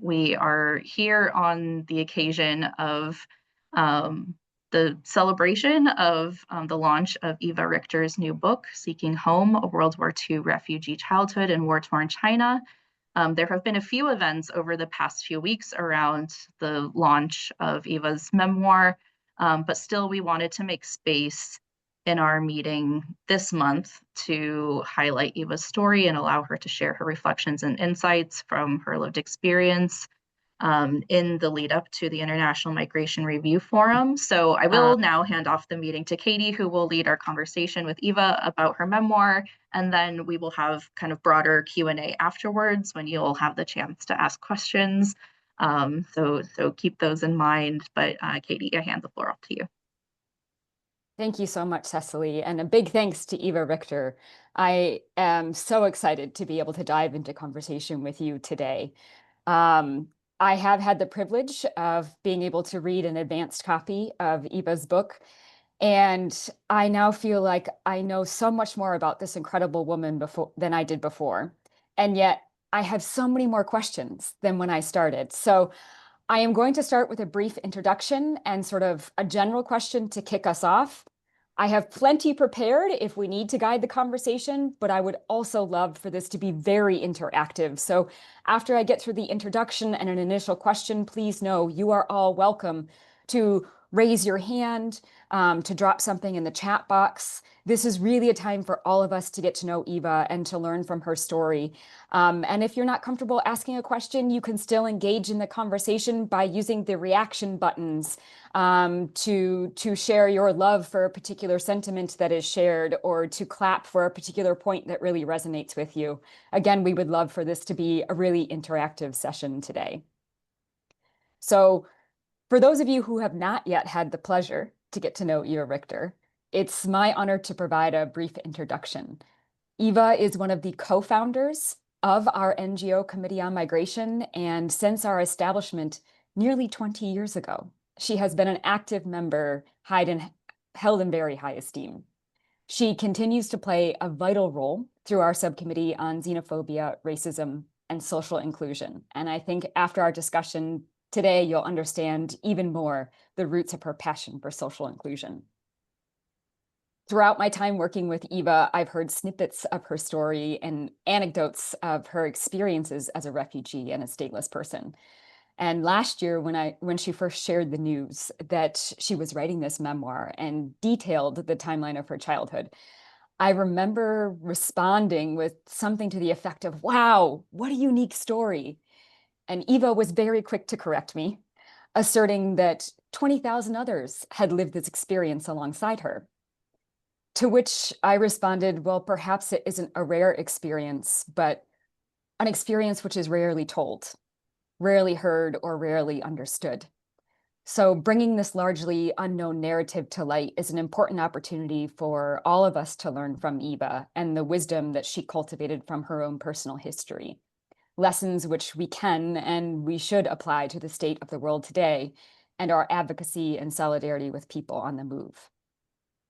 We are here on the occasion of the celebration of the launch of Eva Richter's new book, Seeking Home, A World War II Refugee Childhood in War-Torn China. There have been a few events over the past few weeks around the launch of Eva's memoir, but still we wanted to make space in our meeting this month to highlight Eva's story and allow her to share her reflections and insights from her lived experience in the lead up to the International Migration Review Forum. So I will now hand off the meeting to Katie, who will lead our conversation with Eva about her memoir, and then we will have kind of broader Q&A afterwards when you'll have the chance to ask questions. So keep those in mind, but Katie, I hand the floor off to you. Thank you so much, Cecily, and a big thanks to Eva Richter. I am so excited to be able to dive into conversation with you today. I have had the privilege of being able to read an advanced copy of Eva's book, and I now feel like I know so much more about this incredible woman than I did before. And yet I have so many more questions than when I started. So I am going to start with a brief introduction and sort of a general question to kick us off. I have plenty prepared if we need to guide the conversation, but I would also love for this to be very interactive. So after I get through the introduction and an initial question, please know you are all welcome to raise your hand, to drop something in the chat box. This is really a time for all of us to get to know Eva and to learn from her story. And if you're not comfortable asking a question, you can still engage in the conversation by using the reaction buttons to share your love for a particular sentiment that is shared, or to clap for a particular point that really resonates with you. Again, we would love for this to be a really interactive session today. So for those of you who have not yet had the pleasure to get to know Eva Richter, it's my honor to provide a brief introduction. Eva is one of the co-founders of our NGO Committee on Migration, and since our establishment nearly 20 years ago, she has been an active member, held in very high esteem. She continues to play a vital role through our subcommittee on xenophobia, racism, and social inclusion. And I think after our discussion today, you'll understand even more the roots of her passion for social inclusion. Throughout my time working with Eva, I've heard snippets of her story and anecdotes of her experiences as a refugee and a stateless person. And last year, when she first shared the news that she was writing this memoir and detailed the timeline of her childhood, I remember responding with something to the effect of, "Wow, what a unique story." And Eva was very quick to correct me, asserting that 20,000 others had lived this experience alongside her. To which I responded, well, perhaps it isn't a rare experience, but an experience which is rarely told, rarely heard, or rarely understood. So bringing this largely unknown narrative to light is an important opportunity for all of us to learn from Eva and the wisdom that she cultivated from her own personal history. Lessons which we can and we should apply to the state of the world today and our advocacy and solidarity with people on the move.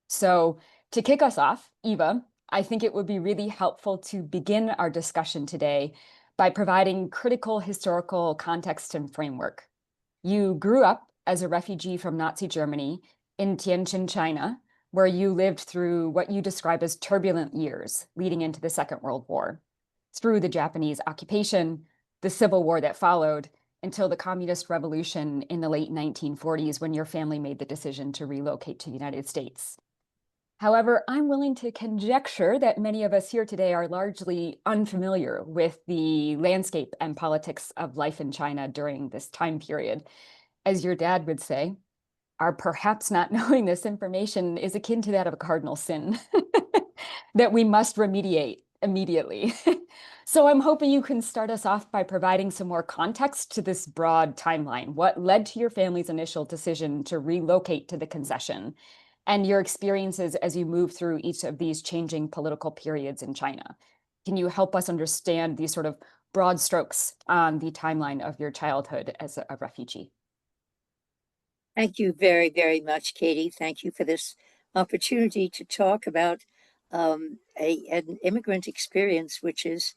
So to kick us off, Eva, I think it would be really helpful to begin our discussion today by providing critical historical context and framework. You grew up as a refugee from Nazi Germany in Tianjin, China, where you lived through what you describe as turbulent years leading into the Second World War, through the Japanese occupation, the Civil War that followed, until the Communist Revolution in the late 1940s, when your family made the decision to relocate to the United States. However, I'm willing to conjecture that many of us here today are largely unfamiliar with the landscape and politics of life in China during this time period. As your dad would say, our perhaps not knowing this information is akin to that of a cardinal sin that we must remediate immediately. So I'm hoping you can start us off by providing some more context to this broad timeline. What led to your family's initial decision to relocate to the concession, and your experiences as you move through each of these changing political periods in China? Can you help us understand these sort of broad strokes on the timeline of your childhood as a refugee? Thank you very, very much, Katie. Thank you for this opportunity to talk about an immigrant experience, which is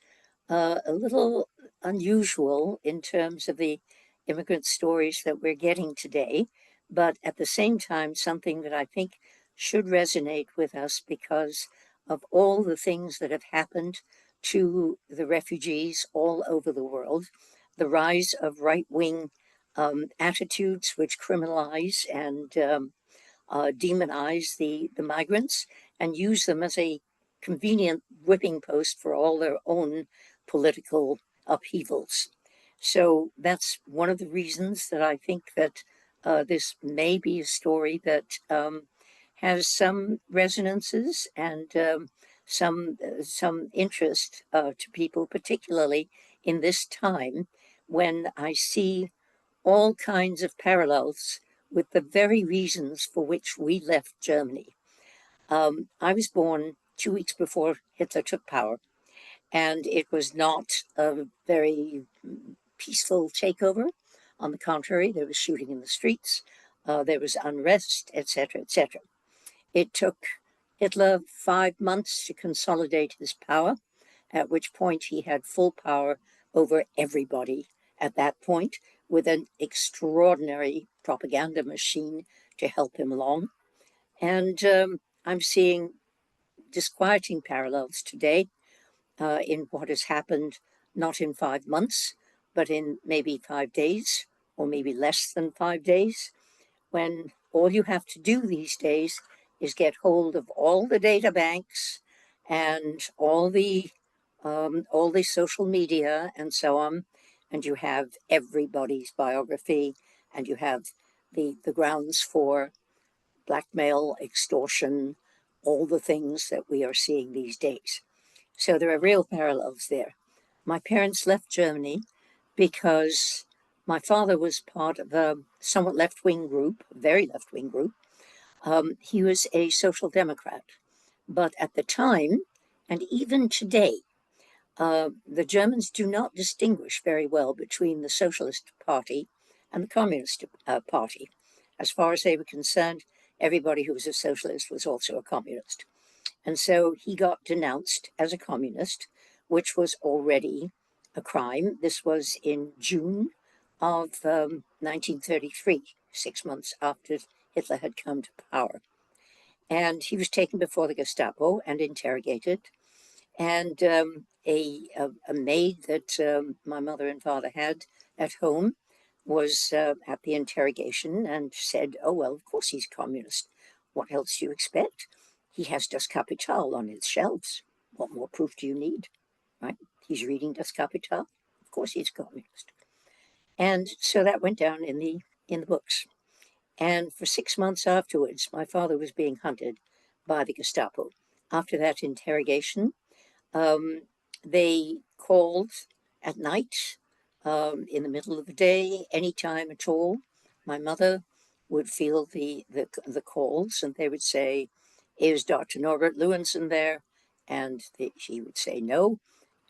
a little unusual in terms of the immigrant stories that we're getting today, but at the same time, something that I think should resonate with us because of all the things that have happened to the refugees all over the world, the rise of right-wing attitudes which criminalize and demonize the migrants and use them as a convenient whipping post for all their own political upheavals. So that's one of the reasons that I think that this may be a story that has some resonances and some interest to people, particularly in this time when I see all kinds of parallels with the very reasons for which we left Germany. I was born 2 weeks before Hitler took power, and it was not a very peaceful takeover. On the contrary, there was shooting in the streets, there was unrest, etc., etc. It took Hitler 5 months to consolidate his power, at which point he had full power over everybody at that point, with an extraordinary propaganda machine to help him along. And I'm seeing disquieting parallels today in what has happened, not in 5 months, but in maybe 5 days, or maybe less than 5 days, when all you have to do these days is get hold of all the data banks and all the social media and so on, and you have everybody's biography, and you have the grounds for blackmail, extortion, all the things that we are seeing these days. So there are real parallels there. My parents left Germany because my father was part of a somewhat left-wing group, a very left-wing group. He was a social democrat. But at the time, and even today, the Germans do not distinguish very well between the Socialist Party and the Communist Party. As far as they were concerned, everybody who was a socialist was also a communist. And so he got denounced as a communist, which was already a crime. This was in June of 1933, 6 months after Hitler had come to power. And he was taken before the Gestapo and interrogated. And a maid that my mother and father had at home was at the interrogation and said, "Oh, well, of course he's communist. What else do you expect? He has Das Kapital on his shelves. What more proof do you need?" Right? He's reading Das Kapital. Of course he's communist. And so that went down in the books. And for 6 months afterwards, my father was being hunted by the Gestapo. After that interrogation, they called at night, in the middle of the day, any time at all. My mother would feel the calls, and they would say, "Is Dr. Norbert Lewinson there?" And she would say no,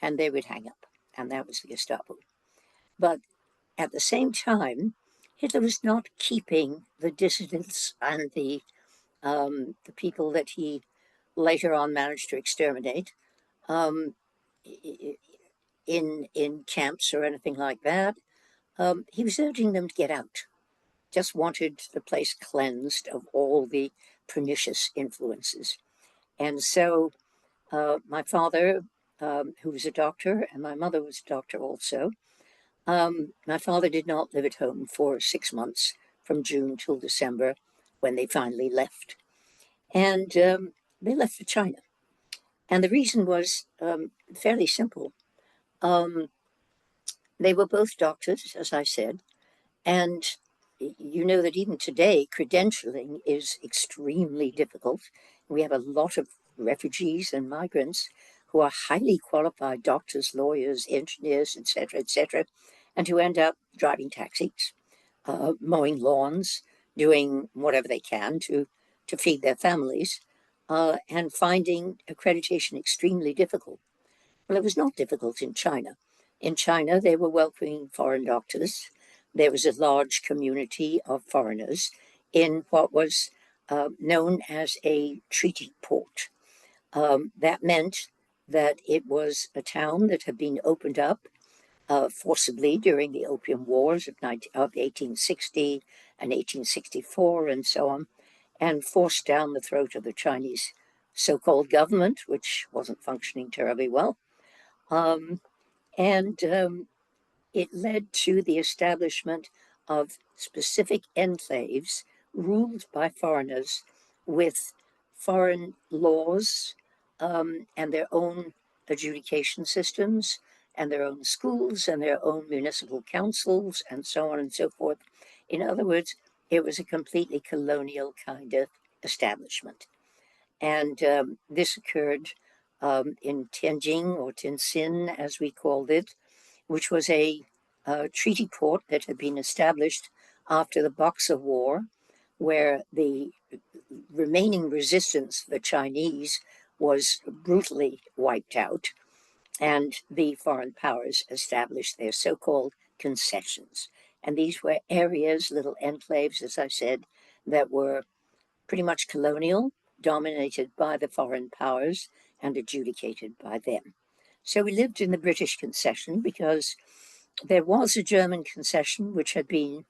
and they would hang up. And that was the Gestapo. But at the same time, Hitler was not keeping the dissidents and the people that he later on managed to exterminate um, in camps or anything like that. He was urging them to get out, just wanted the place cleansed of all the pernicious influences. And so my father, who was a doctor, and my mother was a doctor also, my father did not live at home for 6 months, from June till December, when they finally left. And they left for China. And the reason was fairly simple. They were both doctors, as I said, and you know that even today, credentialing is extremely difficult. We have a lot of refugees and migrants who are highly qualified doctors, lawyers, engineers, etc., and who end up driving taxis, mowing lawns, doing whatever they can to feed their families, and finding accreditation extremely difficult. Well, it was not difficult in China. In China, they were welcoming foreign doctors. There was a large community of foreigners in what was known as a treaty port. That meant that it was a town that had been opened up forcibly during the Opium Wars of 1860 and 1864 and so on, and forced down the throat of the Chinese so-called government, which wasn't functioning terribly well. And it led to the establishment of specific enclaves ruled by foreigners with foreign laws and their own adjudication systems and their own schools and their own municipal councils and so on and so forth. In other words, it was a completely colonial kind of establishment. And this occurred in Tianjin, or Tianjin as we called it, which was a treaty port that had been established after the Boxer War, where the remaining resistance, the Chinese, was brutally wiped out, and the foreign powers established their so-called concessions. And these were areas, little enclaves, as I said, that were pretty much colonial, dominated by the foreign powers and adjudicated by them. So we lived in the British concession because there was a German concession which had been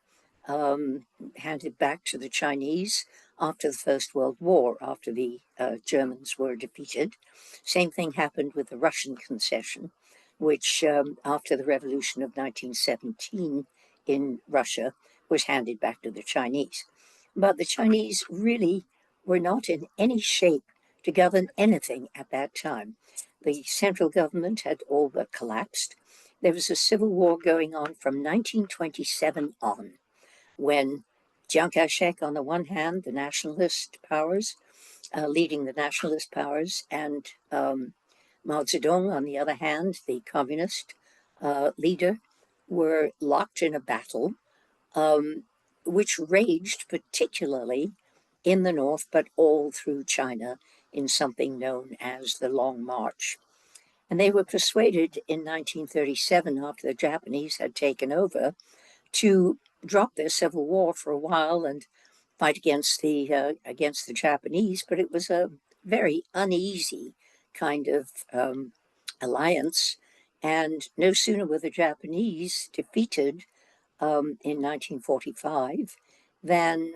handed back to the Chinese after the First World War, after the Germans were defeated. Same thing happened with the Russian concession, which after the revolution of 1917 in Russia was handed back to the Chinese. But the Chinese really were not in any shape to govern anything at that time. The central government had all but collapsed. There was a civil war going on from 1927 on, when Chiang Kai-shek, on the one hand, the nationalist powers, leading the nationalist powers, and Mao Zedong, on the other hand, the communist leader, were locked in a battle which raged particularly in the north, but all through China in something known as the Long March. And they were persuaded in 1937, after the Japanese had taken over, to drop their civil war for a while and fight against the Japanese. But it was a very uneasy kind of alliance. And no sooner were the Japanese defeated in 1945 than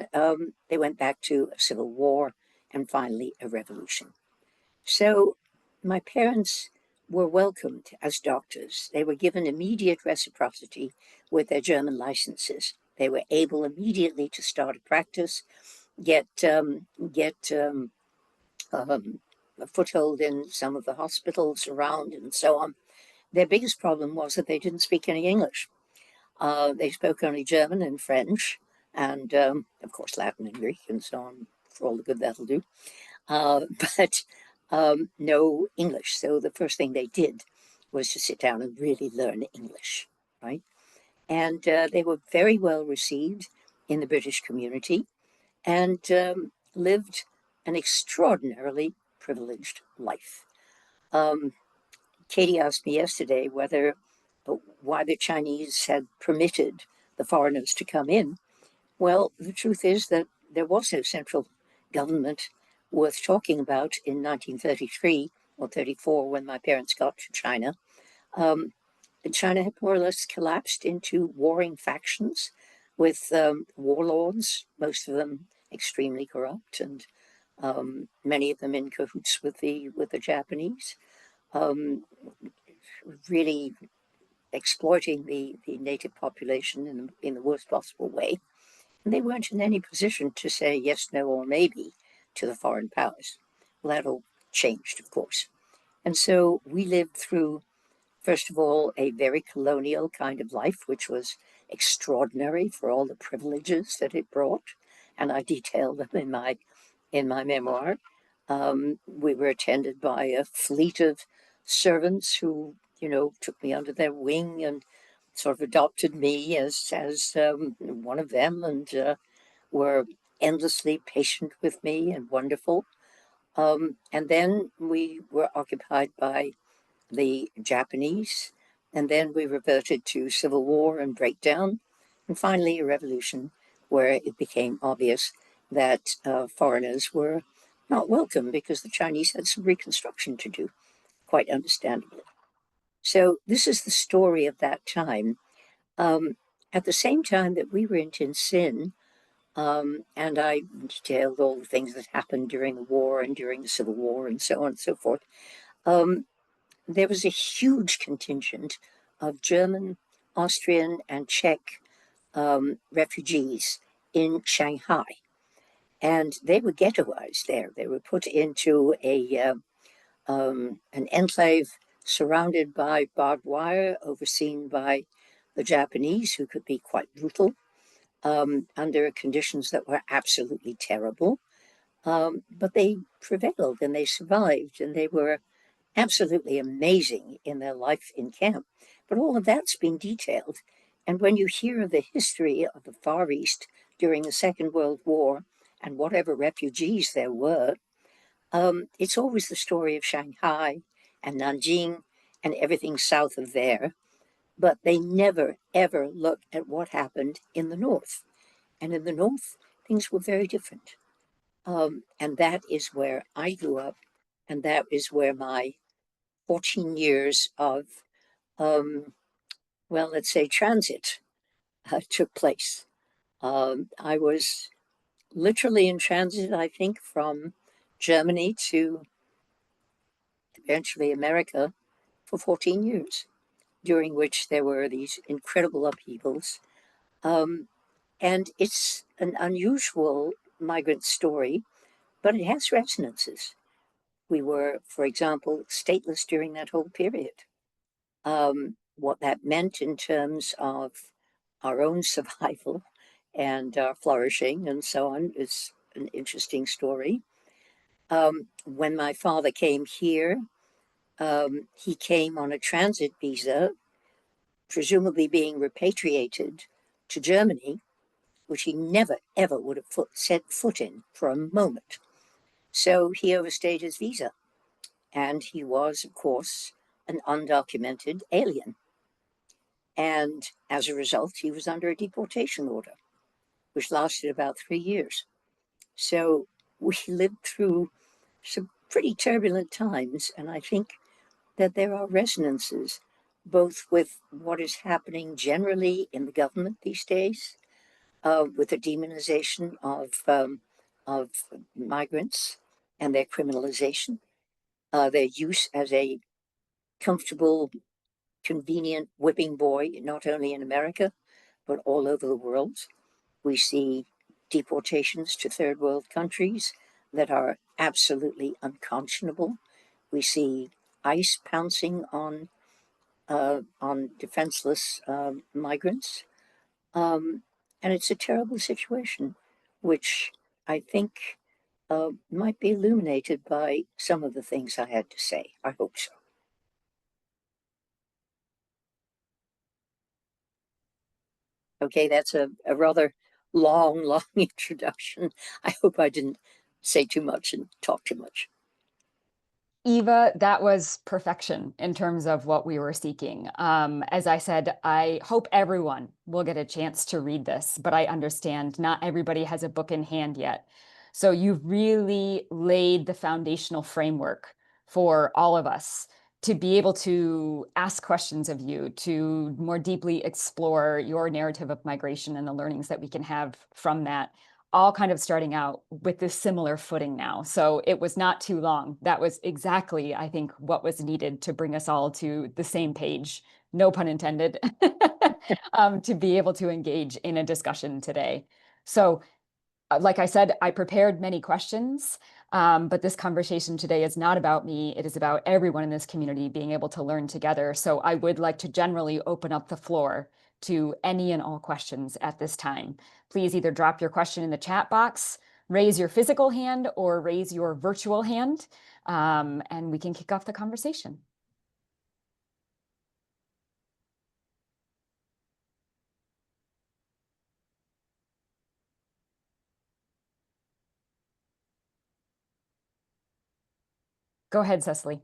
they went back to a civil war and finally a revolution. So my parents were welcomed as doctors. They were given immediate reciprocity with their German licenses. They were able immediately to start a practice, get a foothold in some of the hospitals around and so on. Their biggest problem was that they didn't speak any English. They spoke only German and French, and of course Latin and Greek and so on, for all the good that'll do. But no English. So the first thing they did was to sit down and really learn English, right? And they were very well received in the British community and lived an extraordinarily privileged life. Katie asked me yesterday why the Chinese had permitted the foreigners to come in. Well, the truth is that there was no central government worth talking about in 1933 or 34 when my parents got to China. China had more or less collapsed into warring factions with warlords, most of them extremely corrupt, and many of them in cahoots with the Japanese, really exploiting the native population in the worst possible way. And they weren't in any position to say yes, no, or maybe to the foreign powers. Well, that all changed, of course. And so we lived through, first of all, a very colonial kind of life, which was extraordinary for all the privileges that it brought. And I detail them in my memoir. We were attended by a fleet of servants who, took me under their wing and sort of adopted me as one of them, and were endlessly patient with me and wonderful. And then we were occupied by the Japanese, and then we reverted to civil war and breakdown, and finally a revolution where it became obvious that foreigners were not welcome because the Chinese had some reconstruction to do. quite understandably. So this is the story of that time. At the same time that we were in Tin, and I detailed all the things that happened during the war and during the Civil War and so on and so forth, there was a huge contingent of German, Austrian, and Czech refugees in Shanghai. And they were ghettoized there. They were put into an enclave surrounded by barbed wire, overseen by the Japanese, who could be quite brutal, under conditions that were absolutely terrible. But they prevailed and they survived, and they were absolutely amazing in their life in camp. But all of that's been detailed. And when you hear the history of the Far East during the Second World War and whatever refugees there were, it's always the story of Shanghai and Nanjing and everything south of there. But they never, ever look at what happened in the north. And in the north, things were very different. And that is where I grew up. And that is where my 14 years of, well, let's say transit took place. I was literally in transit, I think, from Germany to eventually America for 14 years, during which there were these incredible upheavals. And it's an unusual migrant story, but it has resonances. We were, for example, stateless during that whole period. What that meant in terms of our own survival and our flourishing and so on is an interesting story. When my father came here, he came on a transit visa, presumably being repatriated to Germany, which he never, ever would have set foot in for a moment. So he overstayed his visa. And he was, of course, an undocumented alien. And as a result, he was under a deportation order, which lasted about 3 years. So we lived through some pretty turbulent times. And I think that there are resonances both with what is happening generally in the government these days, with the demonization of migrants and their criminalization, their use as a comfortable, convenient whipping boy, not only in America, but all over the world. We see deportations to third world countries that are absolutely unconscionable. We see ICE pouncing on defenseless migrants. And it's a terrible situation, which I think might be illuminated by some of the things I had to say. I hope so. Okay, that's a rather long introduction. I hope I didn't say too much and talk too much. Eva, that was perfection in terms of what we were seeking. As I said, I hope everyone will get a chance to read this, but I understand not everybody has a book in hand yet. So you've really laid the foundational framework for all of us to be able to ask questions of you, to more deeply explore your narrative of migration and the learnings that we can have from that, all kind of starting out with this similar footing now. So it was not too long. That was exactly, I think, what was needed to bring us all to the same page, no pun intended, to be able to engage in a discussion today. So like I said, I prepared many questions, but this conversation today is not about me. It is about everyone in this community being able to learn together. So I would like to generally open up the floor to any and all questions at this time. Please either drop your question in the chat box, raise your physical hand, or raise your virtual hand, and we can kick off the conversation. Go ahead, Cecily.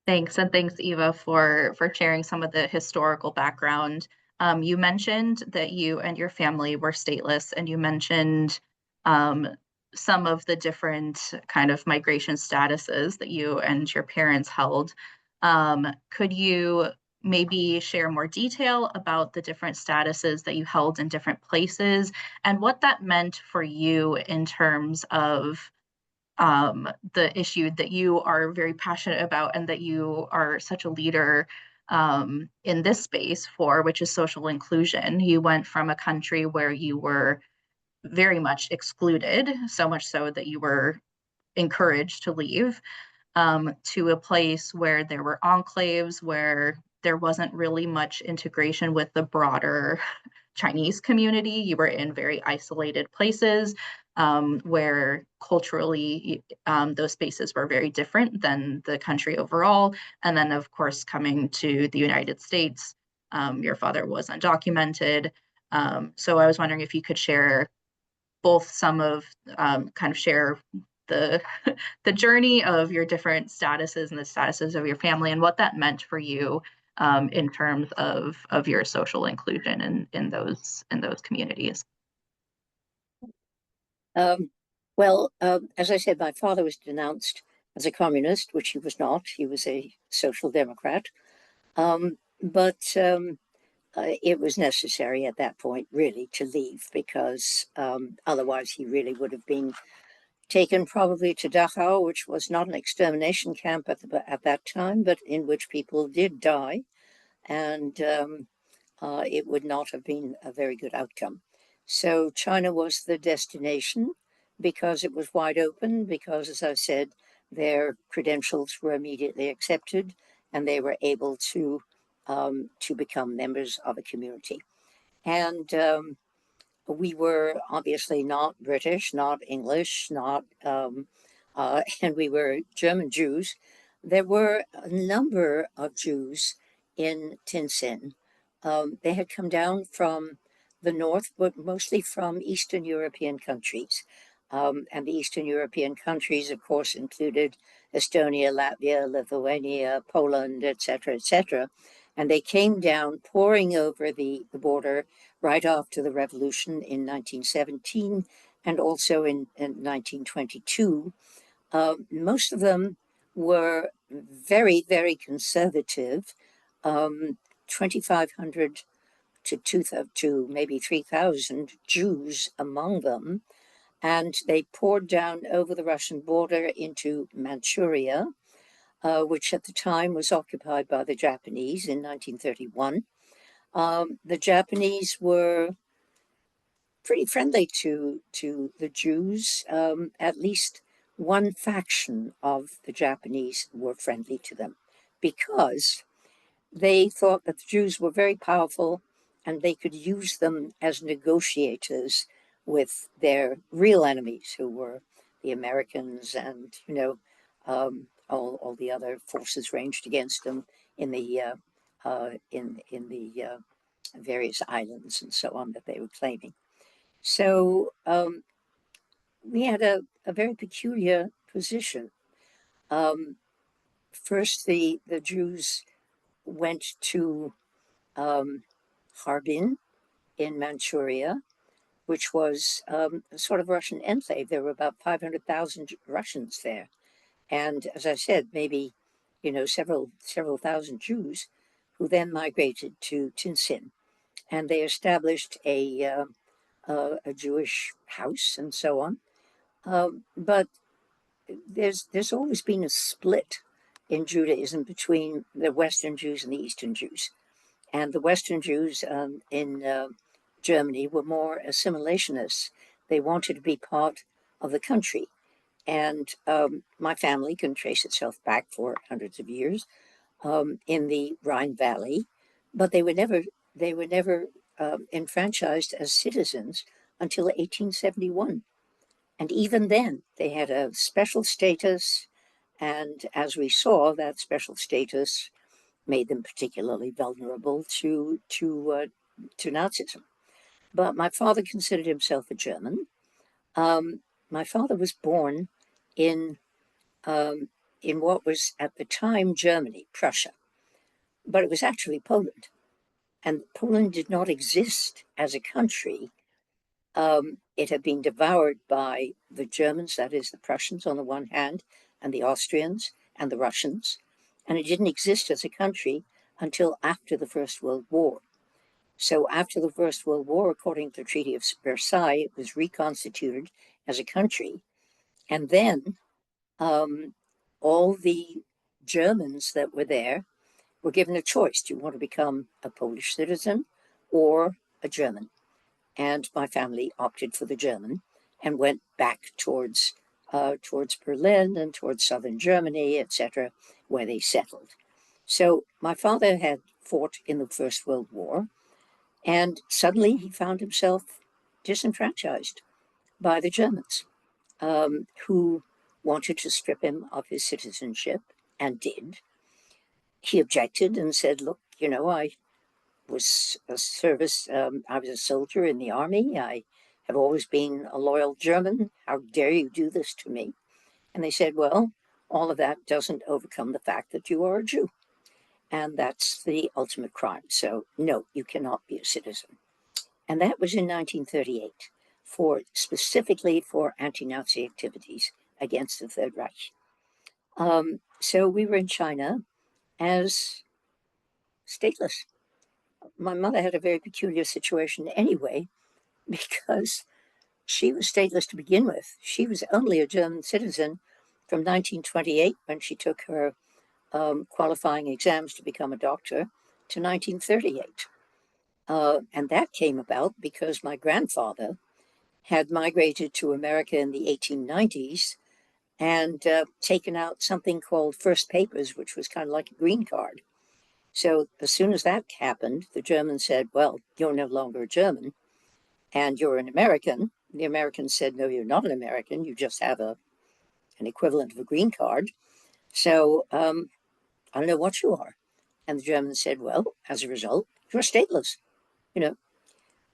Thanks, and thanks, Eva, for sharing some of the historical background. You mentioned that you and your family were stateless, and you mentioned some of the different kind of migration statuses that you and your parents held. Could you maybe share more detail about the different statuses that you held in different places and what that meant for you in terms of the issue that you are very passionate about and that you are such a leader in this space for, which is social inclusion? You went from a country where you were very much excluded, so much so that you were encouraged to leave, to a place where there were enclaves, where there wasn't really much integration with the broader Chinese community. You were in very isolated places where culturally those spaces were very different than the country overall. And then, of course, coming to the United States, your father was undocumented. So I was wondering if you could share both some of kind of share the the journey of your different statuses and the statuses of your family and what that meant for you in terms of your social inclusion in those communities. Well, as I said, my father was denounced as a communist, which he was not. He was a social democrat. But it was necessary at that point, really, to leave because otherwise he really would have been taken probably to Dachau, which was not an extermination camp at that time, but in which people did die. And it would not have been a very good outcome. So China was the destination because it was wide open, because, as I said, their credentials were immediately accepted and they were able to become members of a community. And we were obviously not British, not English, and we were German Jews. There were a number of Jews in Tientsin. They had come down from the north, but mostly from Eastern European countries. And the Eastern European countries, of course, included Estonia, Latvia, Lithuania, Poland, etc., etc. And they came down pouring over the border right after the revolution in 1917 and also in 1922. Most of them were very, very conservative, 2,500 to maybe 3,000 Jews among them. And they poured down over the Russian border into Manchuria, which at the time was occupied by the Japanese in 1931. The Japanese were pretty friendly to the Jews. At least one faction of the Japanese were friendly to them because they thought that the Jews were very powerful and they could use them as negotiators with their real enemies, who were the Americans and, all the other forces ranged against them in the various islands and so on that they were claiming. So we had a very peculiar position. First, the Jews went to Harbin in Manchuria, which was a sort of Russian enclave. There were about 500,000 Russians there. And as I said, maybe, several thousand Jews who then migrated to Tientsin. And they established a Jewish house and so on. But there's always been a split in Judaism between the Western Jews and the Eastern Jews. And the Western Jews in Germany were more assimilationists. They wanted to be part of the country. And my family can trace itself back for hundreds of years in the Rhine Valley, but they were never enfranchised as citizens until 1871. And even then, they had a special status. And as we saw, that special status made them particularly vulnerable to Nazism. But my father considered himself a German. My father was born in what was at the time Germany, Prussia, but it was actually Poland. And Poland did not exist as a country it had been devoured by the Germans, that is the Prussians on the one hand, and the Austrians and the Russians. And it didn't exist as a country until after the First World War. So after the First World War, according to the Treaty of Versailles, it was reconstituted as a country. And then all the Germans that were there were given a choice. Do you want to become a Polish citizen or a German? And my family opted for the German and went back towards Berlin and towards southern Germany, etc., where they settled. So my father had fought in the First World War, and suddenly he found himself disenfranchised by the Germans, who wanted to strip him of his citizenship, and did. He objected and said, look, you know, I was a soldier in the army. I have always been a loyal German. How dare you do this to me? And they said, well, all of that doesn't overcome the fact that you are a Jew. And that's the ultimate crime. So no, you cannot be a citizen. And that was in 1938, specifically for anti-Nazi activities against the Third Reich. So we were in China as stateless. My mother had a very peculiar situation anyway, because she was stateless to begin with. She was only a German citizen from 1928, when she took her qualifying exams to become a doctor, to 1938. And that came about because my grandfather had migrated to America in the 1890s and taken out something called first papers, which was kind of like a green card. So as soon as that happened, the Germans said, well, you're no longer a German and you're an American. The Americans said, no, you're not an American. You just have an equivalent of a green card. So I don't know what you are. And the Germans said, well, as a result, you're stateless, you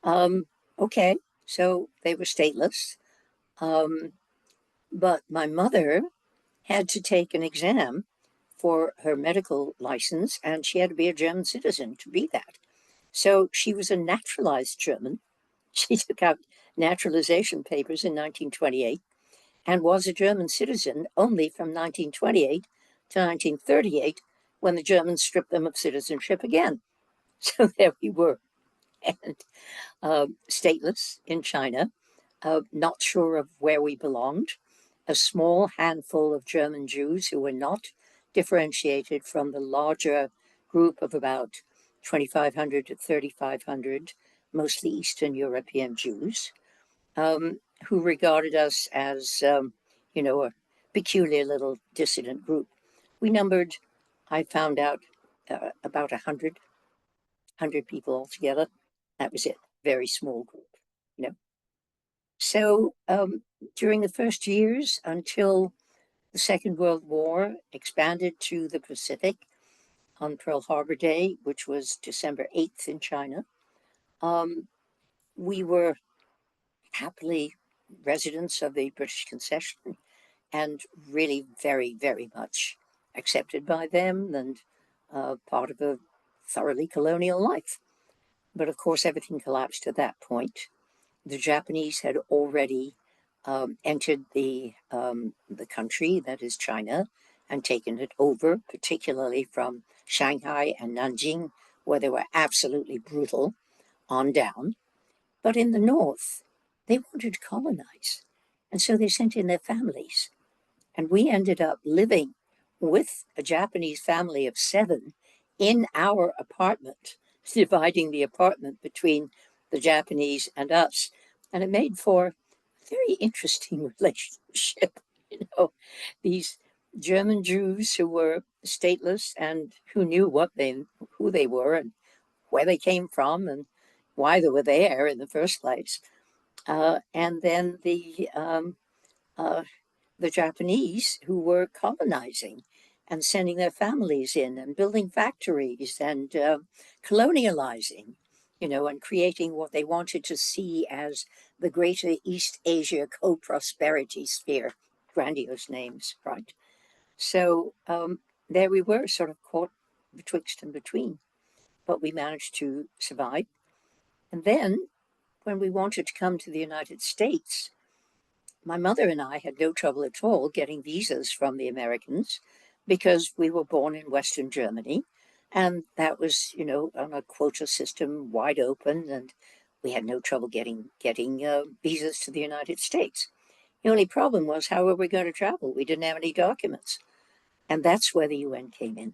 know. Okay, so they were stateless. But my mother had to take an exam for her medical license, and she had to be a German citizen to be that. So she was a naturalized German. She took out naturalization papers in 1928 and was a German citizen only from 1928 to 1938, when the Germans stripped them of citizenship again. So there we were, and stateless in China, not sure of where we belonged, a small handful of German Jews who were not differentiated from the larger group of about 2,500 to 3,500, mostly Eastern European Jews, who regarded us as, you know, a peculiar little dissident group. We numbered, I found out, about 100 people altogether. That was it, very small group, you know. So during the first years, until the Second World War expanded to the Pacific on Pearl Harbor Day, which was December 8th in China, we were happily residents of the British concession and really very, very much accepted by them and part of a thoroughly colonial life. But of course, everything collapsed at that point. The Japanese had already entered the country, that is China, and taken it over, particularly from Shanghai and Nanjing, where they were absolutely brutal, on down. But in the north, they wanted to colonize. And so they sent in their families. And we ended up living with a Japanese family of 7 in our apartment, dividing the apartment between the Japanese and us. And it made for a very interesting relationship. You know, these German Jews who were stateless and who knew who they were and where they came from and why they were there in the first place. And then the Japanese who were colonizing and sending their families in and building factories and colonializing, you know, and creating what they wanted to see as the greater East Asia co-prosperity sphere. Grandiose names, right? So there we were, sort of caught betwixt and between, but we managed to survive. And then when we wanted to come to the United States, my mother and I had no trouble at all getting visas from the Americans because we were born in Western Germany. And that was, on a quota system wide open, and we had no trouble getting visas to the United States. The only problem was, how were we going to travel? We didn't have any documents. And that's where the UN came in.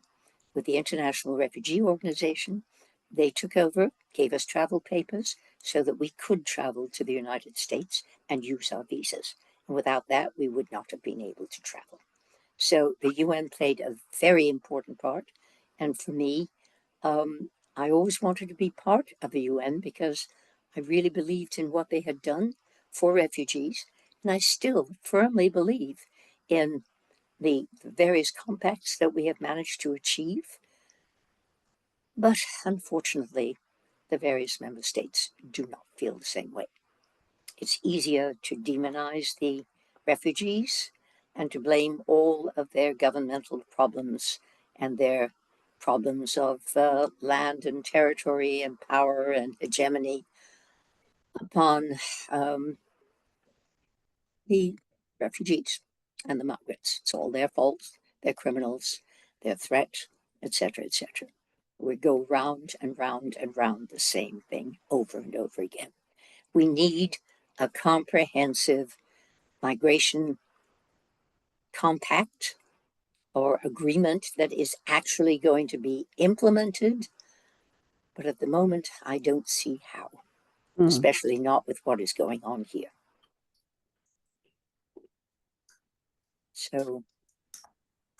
With the International Refugee Organization, they took over, gave us travel papers so that we could travel to the United States and use our visas. And without that, we would not have been able to travel. So the UN played a very important part. And for me, I always wanted to be part of the UN because I really believed in what they had done for refugees. And I still firmly believe in the various compacts that we have managed to achieve. But unfortunately, the various member states do not feel the same way. It's easier to demonize the refugees and to blame all of their governmental problems and their problems of land and territory and power and hegemony upon the refugees and the migrants. It's all their fault, they're criminals, they're a threat, etc., etc. We go round and round and round the same thing over and over again. We need a comprehensive migration compact or agreement that is actually going to be implemented. But at the moment, I don't see how, especially not with what is going on here. So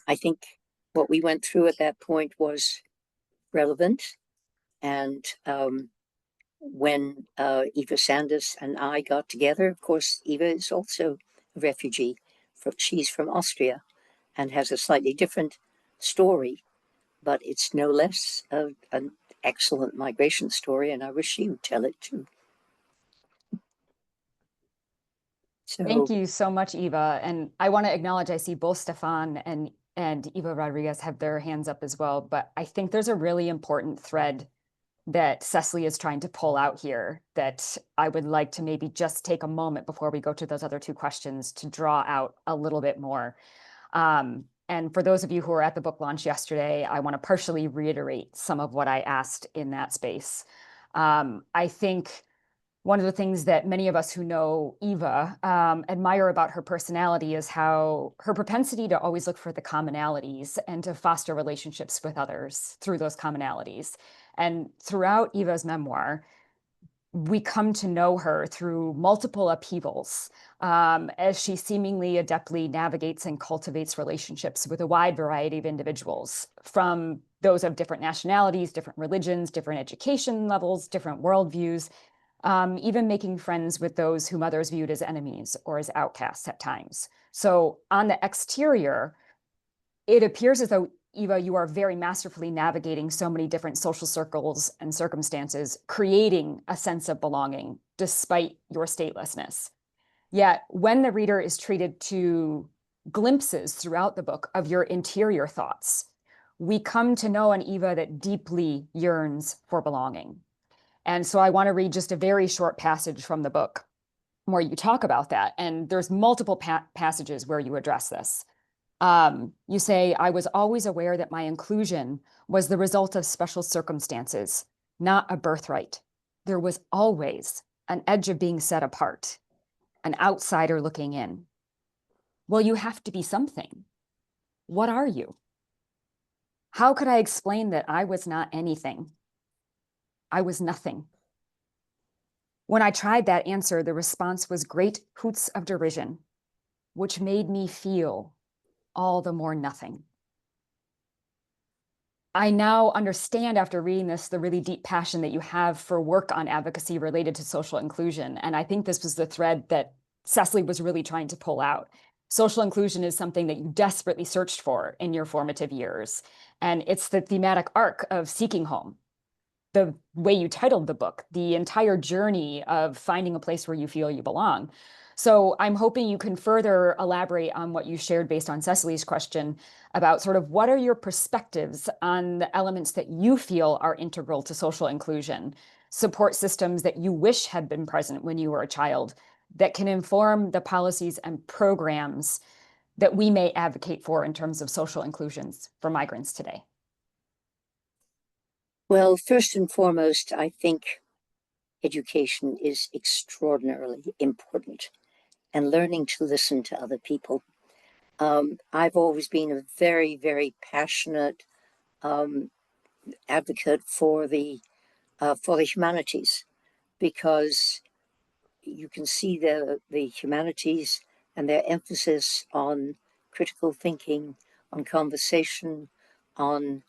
I think what we went through at that point was relevant. And when Eva Sanders and I got together, of course, Eva is also a refugee. She's from Austria and has a slightly different story, but it's no less an excellent migration story, and I wish she would tell it too. Thank you so much, Eva. And I want to acknowledge, I see both Stefan and Eva Rodriguez have their hands up as well, but I think there's a really important thread that Cecily is trying to pull out here that I would like to maybe just take a moment before we go to those other two questions to draw out a little bit more. And for those of you who were at the book launch yesterday, I want to partially reiterate some of what I asked in that space. I think one of the things that many of us who know Eva admire about her personality is how her propensity to always look for the commonalities and to foster relationships with others through those commonalities. And throughout Eva's memoir, we come to know her through multiple upheavals as she seemingly adeptly navigates and cultivates relationships with a wide variety of individuals, from those of different nationalities, different religions, different education levels, different worldviews, even making friends with those whom others viewed as enemies or as outcasts at times. So on the exterior, it appears as though, Eva, you are very masterfully navigating so many different social circles and circumstances, creating a sense of belonging despite your statelessness. Yet when the reader is treated to glimpses throughout the book of your interior thoughts, we come to know an Eva that deeply yearns for belonging. And so I want to read just a very short passage from the book where you talk about that. And there's multiple passages where you address this. You say, I was always aware that my inclusion was the result of special circumstances, not a birthright. There was always an edge of being set apart, an outsider looking in. Well, you have to be something. What are you? How could I explain that I was not anything? I was nothing. When I tried that answer, the response was great hoots of derision, which made me feel all the more nothing. I now understand after reading this the really deep passion that you have for work on advocacy related to social inclusion. And I think this was the thread that Cecily was really trying to pull out. Social inclusion is something that you desperately searched for in your formative years. And it's the thematic arc of seeking home. The way you titled the book, the entire journey of finding a place where you feel you belong. So I'm hoping you can further elaborate on what you shared based on Cecily's question about sort of what are your perspectives on the elements that you feel are integral to social inclusion, support systems that you wish had been present when you were a child, that can inform the policies and programs that we may advocate for in terms of social inclusions for migrants today? Well, first and foremost, I think education is extraordinarily important, and learning to listen to other people. I've always been a very, very passionate advocate for the humanities, because you can see the humanities and their emphasis on critical thinking, on conversation, on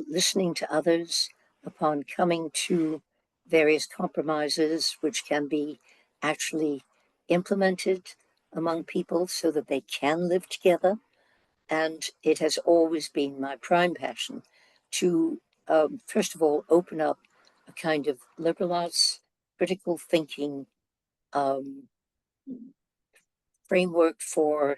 listening to others, upon coming to various compromises which can be actually implemented among people so that they can live together. And it has always been my prime passion to, first of all, open up a kind of liberal arts, critical thinking um, framework for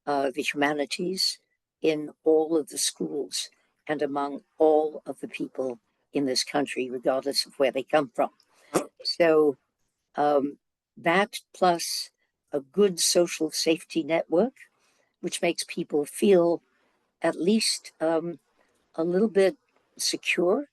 the humanities in all of the schools and among all of the people in this country, regardless of where they come from. So um, that plus a good social safety network, which makes people feel at least a little bit secure,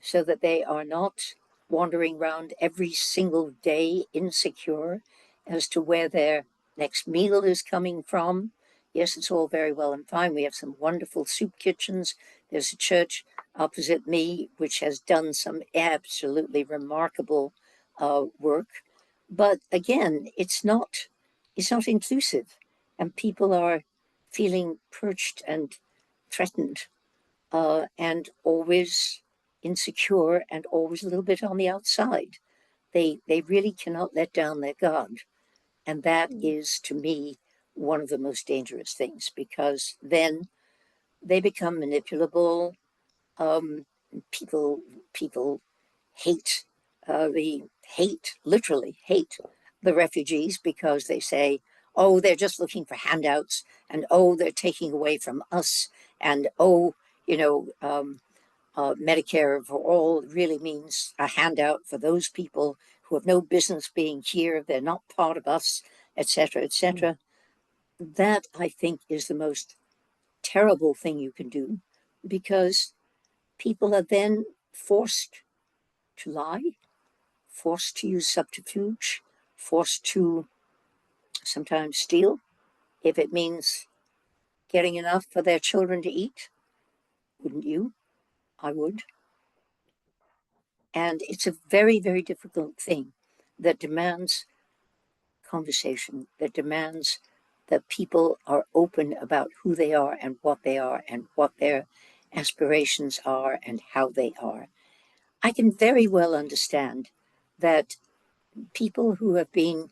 so that they are not wandering around every single day insecure as to where their next meal is coming from. Yes, it's all very well and fine. We have some wonderful soup kitchens. There's a church opposite me which has done some absolutely remarkable work. But again, it's not inclusive, and people are feeling perched and threatened, and always insecure and always a little bit on the outside. They really cannot let down their guard, and that is, to me, one of the most dangerous things, because then they become manipulable. Um, people hate literally hate the refugees, because they say, oh, they're just looking for handouts, and oh, they're taking away from us, and oh, you know, Medicare for all really means a handout for those people who have no business being here. They're not part of us, etc., etc. That, I think, is the most terrible thing you can do, because people are then forced to lie, forced to use subterfuge, forced to sometimes steal if it means getting enough for their children to eat. Wouldn't you? I would. And it's a very, very difficult thing that demands conversation, that demands that people are open about who they are and what their aspirations are and how they are. I can very well understand that people who have been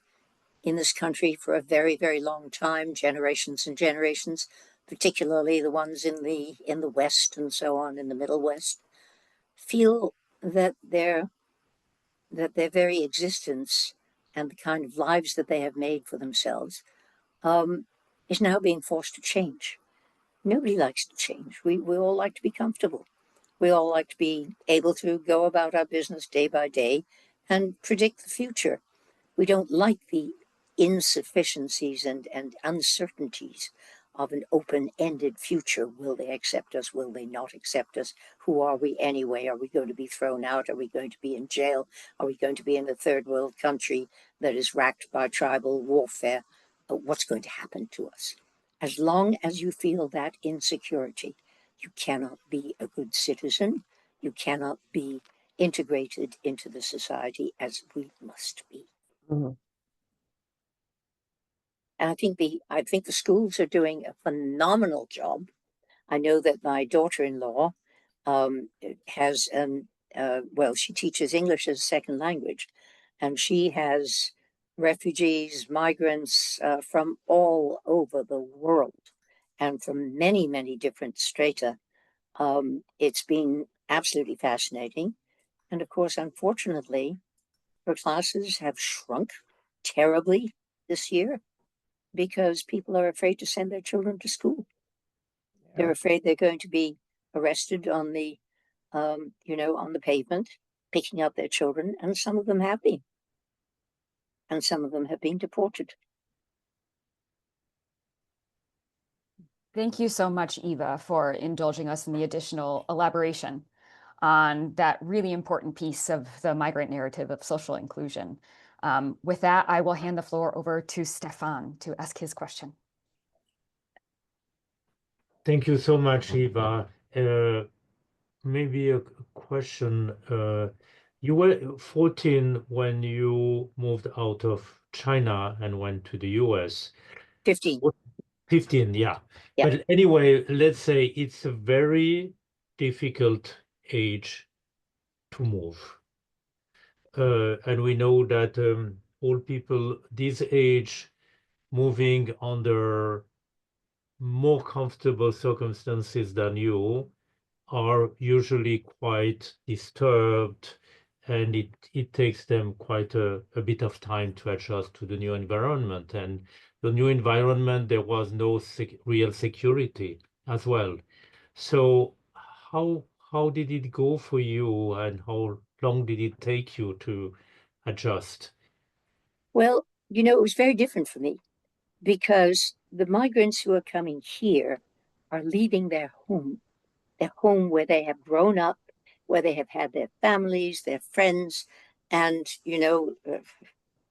in this country for a very, very long time, generations and generations, particularly the ones in the West and so on, in the Middle West, feel that their very existence and the kind of lives that they have made for themselves is now being forced to change. Nobody likes to change. We all like to be comfortable. We all like to be able to go about our business day by day and predict the future. We don't like the insufficiencies and uncertainties of an open-ended future. Will they accept us? Will they not accept us? Who are we anyway? Are we going to be thrown out? Are we going to be in jail? Are we going to be in a third world country that is racked by tribal warfare? What's going to happen to us? As long as you feel that insecurity, you cannot be a good citizen. You cannot be integrated into the society as we must be. Mhm. And I think the schools are doing a phenomenal job. I know that my daughter-in-law has well, she teaches English as a second language, and she has refugees, migrants from all over the world, and from many, many different strata. It's been absolutely fascinating. And of course, unfortunately, her classes have shrunk terribly this year because people are afraid to send their children to school. They're afraid they're going to be arrested on the, on the pavement, picking up their children, and some of them have been. And some of them have been deported. Thank you so much, Eva, for indulging us in the additional elaboration on that really important piece of the migrant narrative of social inclusion. With that, I will hand the floor over to Stefan to ask his question. Thank you so much, Eva. Maybe a question. You were 14 when you moved out of China and went to the US. 15. 15, yeah. Yeah. But anyway, let's say it's a very difficult age to move. And we know that all people this age moving under more comfortable circumstances than you are usually quite disturbed, and it takes them quite a bit of time to adjust to the new environment. And the new environment, there was no real security as well. So how did it go for you, and how long did it take you to adjust? Well, it was very different for me because the migrants who are coming here are leaving their home where they have grown up, where they have had their families, their friends, and,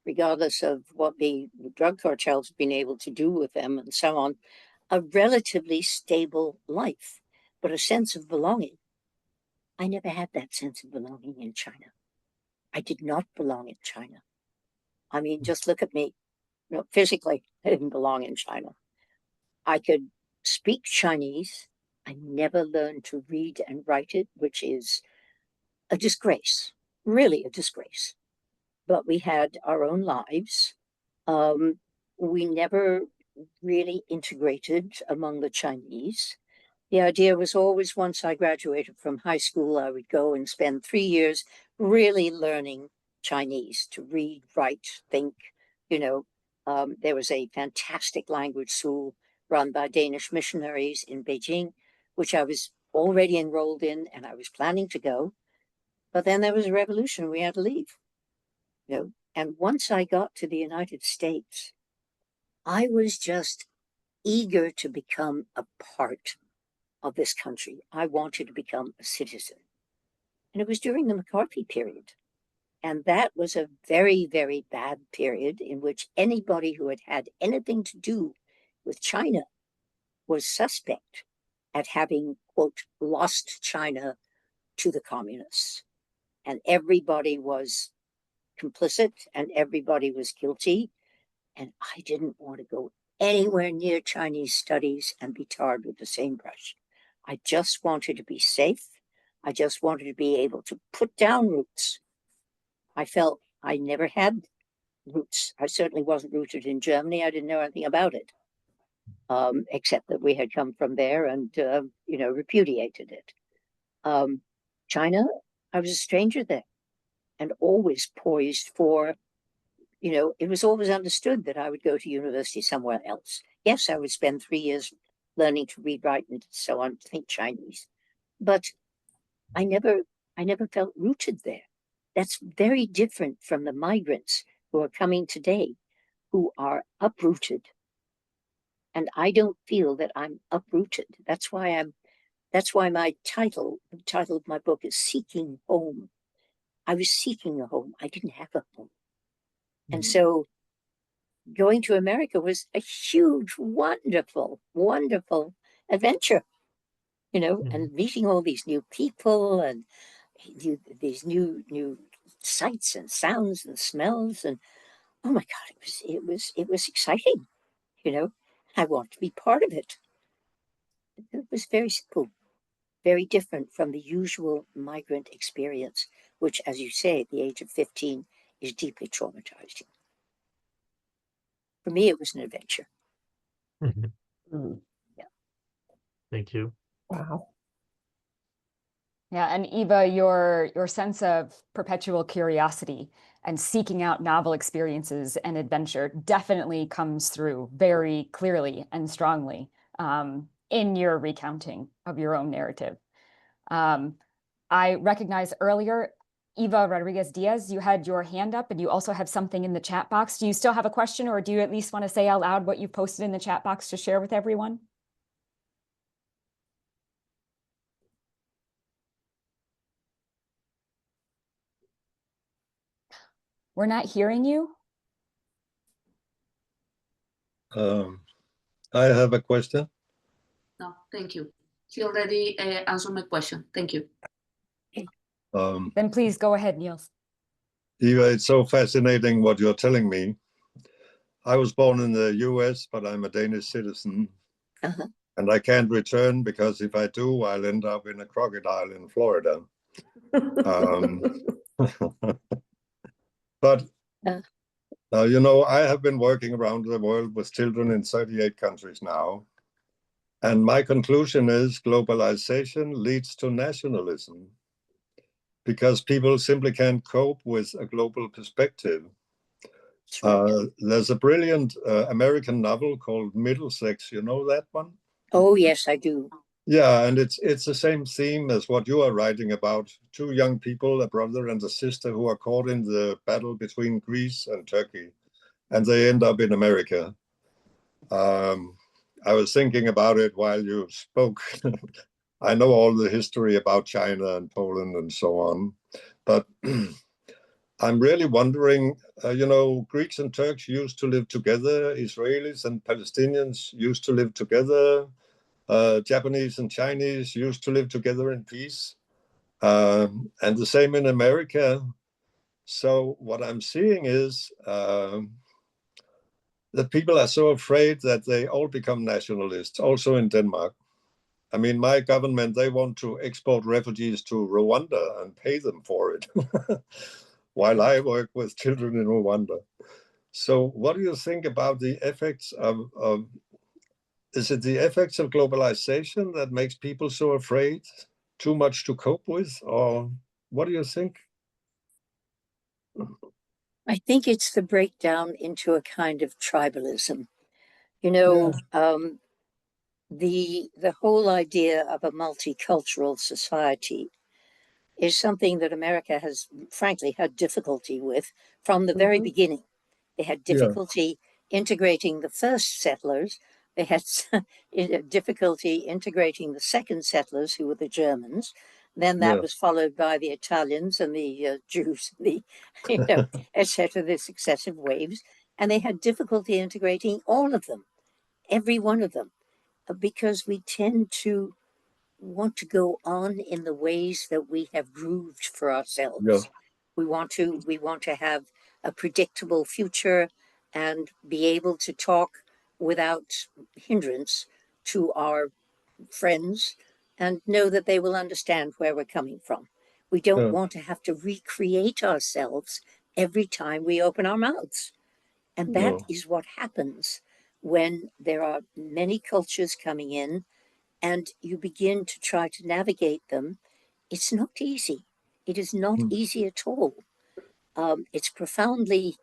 regardless of what the drug cartels have been able to do with them and so on, a relatively stable life, but a sense of belonging. I never had that sense of belonging in China. I did not belong in China. I mean, just look at me. Physically, I didn't belong in China. I could speak Chinese. I never learned to read and write it, which is a disgrace, really a disgrace. But we had our own lives. We never really integrated among the Chinese. The idea was always once I graduated from high school, I would go and spend 3 years really learning Chinese to read, write, think. There was a fantastic language school run by Danish missionaries in Beijing, which I was already enrolled in and I was planning to go. But then there was a revolution. We had to leave. And once I got to the United States, I was just eager to become a part of this country. I wanted to become a citizen. And it was during the McCarthy period. And that was a very, very bad period in which anybody who had had anything to do with China was suspect at having, quote, lost China to the communists. And everybody was complicit and everybody was guilty. And I didn't want to go anywhere near Chinese studies and be tarred with the same brush. I just wanted to be safe. I just wanted to be able to put down roots. I felt I never had roots. I certainly wasn't rooted in Germany. I didn't know anything about it, except that we had come from there and, repudiated it. China, I was a stranger there and always poised for, it was always understood that I would go to university somewhere else. Yes, I would spend 3 years learning to read, write, and so on, to think Chinese. But I never felt rooted there. That's very different from the migrants who are coming today, who are uprooted. And I don't feel that I'm uprooted. That's why the title of my book is Seeking Home. I was seeking a home. I didn't have a home. And so going to America was a huge, wonderful, wonderful adventure, and meeting all these new people and these new sights and sounds and smells. And oh my God, it was exciting, I wanted to be part of it. It was very simple, very different from the usual migrant experience, which, as you say, at the age of 15 is deeply traumatizing. For me, it was an adventure. Thank you. Wow. Yeah, and Eva, your sense of perpetual curiosity and seeking out novel experiences and adventure definitely comes through very clearly and strongly in your recounting of your own narrative. I recognized earlier, Eva Rodriguez Diaz, you had your hand up and you also have something in the chat box. Do you still have a question, or do you at least want to say out loud what you posted in the chat box to share with everyone? We're not hearing you. I have a question. No, thank you. He already answered my question. Thank you. Then please go ahead, Niels. Eva, it's so fascinating what you're telling me. I was born in the US, but I'm a Danish citizen. And I can't return because if I do, I'll end up in a crocodile in Florida. But, you know, I have been working around the world with children in 38 countries now. And my conclusion is globalization leads to nationalism because people simply can't cope with a global perspective. There's a brilliant American novel called Middlesex. You know that one? Oh, yes, I do. Yeah, and it's the same theme as what you are writing about. Two young people, a brother and a sister, who are caught in the battle between Greece and Turkey, and they end up in America. I was thinking about it while you spoke. I know all the history about China and Poland and so on, but I'm really wondering, you know, Greeks and Turks used to live together, Israelis and Palestinians used to live together, Japanese and Chinese used to live together in peace, and the same in America. So what I'm seeing is that people are so afraid that they all become nationalists, also in Denmark. I mean, my government, they want to export refugees to Rwanda and pay them for it, while I work with children in Rwanda. So what do you think about the effects of is it the effects of globalization that makes people so afraid, too much to cope with, or what do you think? I think it's the breakdown into a kind of tribalism. You know, the whole idea of a multicultural society is something that America has frankly had difficulty with from the very beginning. They had difficulty integrating the first settlers. They had difficulty integrating the second settlers, who were the Germans. Then that was followed by the Italians and the Jews, the, you know, etc., the successive waves. And they had difficulty integrating all of them, every one of them, because we tend to want to go on in the ways that we have grooved for ourselves. We want to have a predictable future and be able to talk without hindrance to our friends and know that they will understand where we're coming from. We don't want to have to recreate ourselves every time we open our mouths. And that is what happens when there are many cultures coming in and you begin to try to navigate them. It's not easy. It is not easy at all. It's profoundly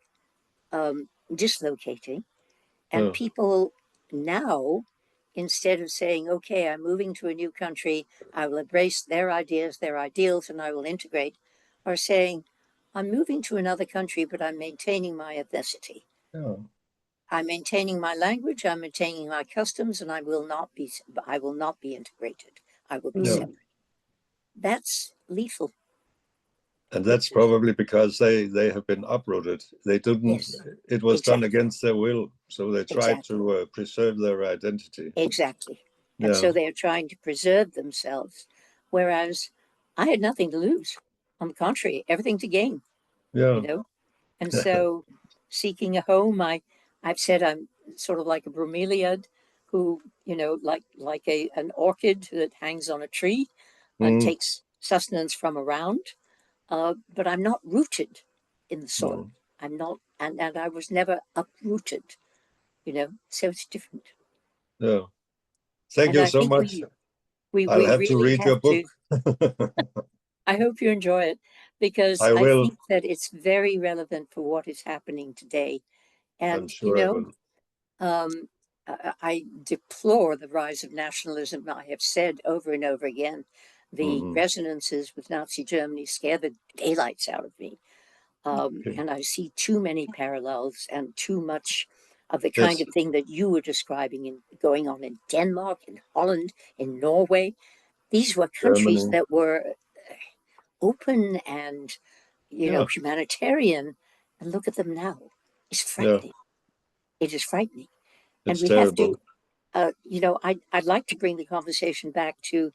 dislocating. And people now, instead of saying, okay, I'm moving to a new country, I will embrace their ideas, their ideals, and I will integrate, are saying, I'm moving to another country, but I'm maintaining my ethnicity. I'm maintaining my language, I'm maintaining my customs, and I will not be integrated. I will be separate. That's lethal. And that's probably because they have been uprooted. They didn't, it was done against their will. So they tried to preserve their identity. Exactly. And so they're trying to preserve themselves. Whereas I had nothing to lose. On the contrary, everything to gain. You know? And so seeking a home, I've said I'm sort of like a bromeliad who, you know, like an orchid that hangs on a tree and takes sustenance from around. But I'm not rooted in the soil. I'm not, and I was never uprooted, you know, so it's different. Thank you so much. We I'll have to really read your book. I hope you enjoy it, because I I will. think that it's very relevant for what is happening today. I'm And, sure I will. I deplore the rise of nationalism. I have said over and over again, the Mhm. resonances with Nazi Germany scare the daylights out of me. Okay. And I see too many parallels and too much of the Yes. kind of thing that you were describing going on in Denmark, in Holland, in Norway. These were countries Germany. that were open and, Yeah. humanitarian. And look at them now. It's Yeah. frightening. It is frightening. And It's we have terrible. to, I'd like to bring the conversation back to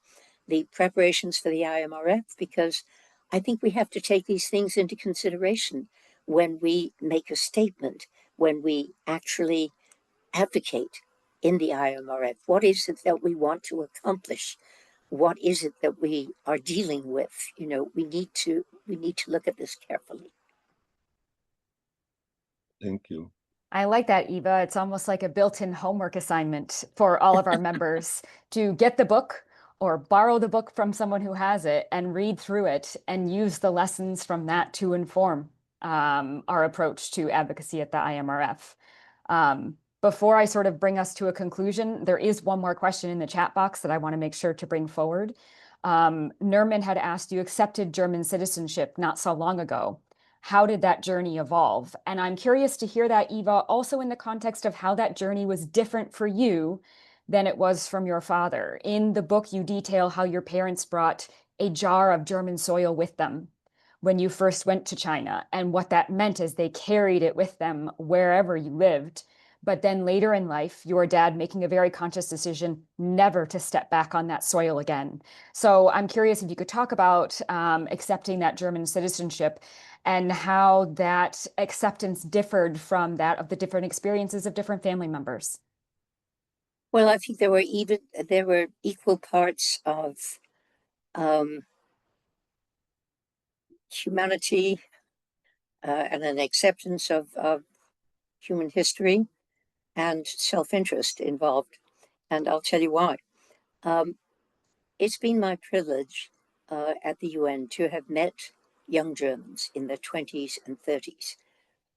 the preparations for the IMRF, because I think we have to take these things into consideration when we make a statement, when we actually advocate in the IMRF. What is it that we want to accomplish? What is it that we are dealing with? We need to look at this carefully. Thank you. I like that, Eva. It's almost like a built-in homework assignment for all of our members to get the book or borrow the book from someone who has it and read through it and use the lessons from that to inform our approach to advocacy at the IMRF. Before I sort of bring us to a conclusion, there is one more question in the chat box that I want to make sure to bring forward. Nerman had asked, you accepted German citizenship not so long ago. How did that journey evolve? And I'm curious to hear that, Eva, also in the context of how that journey was different for you than it was from your father. In the book, you detail how your parents brought a jar of German soil with them when you first went to China, and what that meant as they carried it with them wherever you lived. But then later in life, your dad making a very conscious decision never to step back on that soil again. So I'm curious if you could talk about accepting that German citizenship and how that acceptance differed from that of the different experiences of different family members. Well, I think there were equal parts of humanity and an acceptance of human history and self-interest involved. And I'll tell you why. It's been my privilege at the UN to have met young Germans in their 20s and 30s